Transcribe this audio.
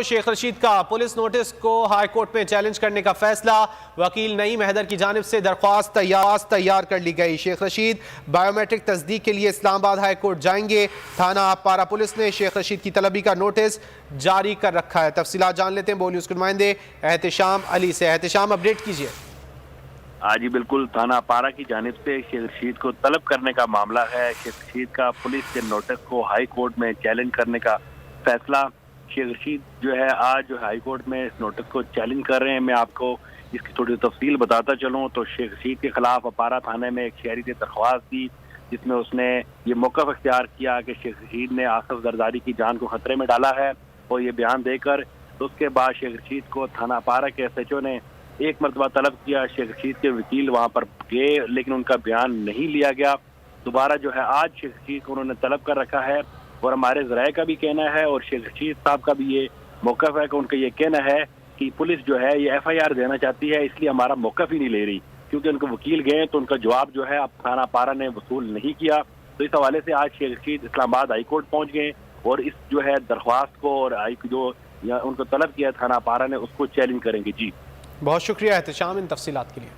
शेख रशीद का police notice को high court में चैलेंज करने का फैसला। वकील नईम हैदर की जानिब से दरख्वास्त तैयार कर ली गई। शेख रशीद बायोमेट्रिक तस्दीक के लिए इस्लामाबाद हाई कोर्ट जाएंगे। थाना पारा पुलिस ने शेख रशीद की तलबी का नोटिस जारी कर रखा है। तफसीलात जान लेते हैं बोल न्यूज़ के नुमाइंदे एहतशाम अली से। एहतशाम, अपडेट कीजिए। हाँ जी बिल्कुल, थाना पारा की जानिब से शेख रशीद को तलब करने का मामला है। शेख रशीद का पुलिस के नोटिस को हाई कोर्ट में चैलेंज करने का फैसला। शेख रशीद जो है आज जो हाई कोर्ट में इस नोटिस को चैलेंज कर रहे हैं। मैं आपको इसकी थोड़ी तफसील बताता चलूँ तो शेख रशीद के खिलाफ अपारा थाने में एक शहरी ने दरख्वास्त दी, जिसमें उसने ये मौक़िफ़ इख्तियार किया कि शेख रशीद ने आसिफ जरदारी की जान को खतरे में डाला है और ये बयान देकर तो उसके बाद शेख रशीद को थाना पारा के SHO ने एक मरतबा तलब किया। शेख रशीद के वकील वहाँ पर गए लेकिन उनका बयान नहीं लिया गया। दोबारा जो है आज शेख रशीद को उन्होंने तलब कर रखा है और हमारे ज़राए का भी कहना है और शेख रशीद साहब का भी ये मौक़िफ़ है कि उनका ये कहना है कि पुलिस जो है ये FIR देना चाहती है, इसलिए हमारा मौक़िफ़ ही नहीं ले रही, क्योंकि उनके वकील गए तो उनका जवाब जो है अब थाना पारा ने वसूल नहीं किया। तो इस हवाले से आज शेख रशीद इस्लामाबाद हाई कोर्ट पहुँच गए और इस जो है दरख्वास्त को और जो उनको तलब किया थाना पारा ने उसको चैलेंज करेंगे। जी बहुत शुक्रिया एहतशाम इन तफसीलात के लिए।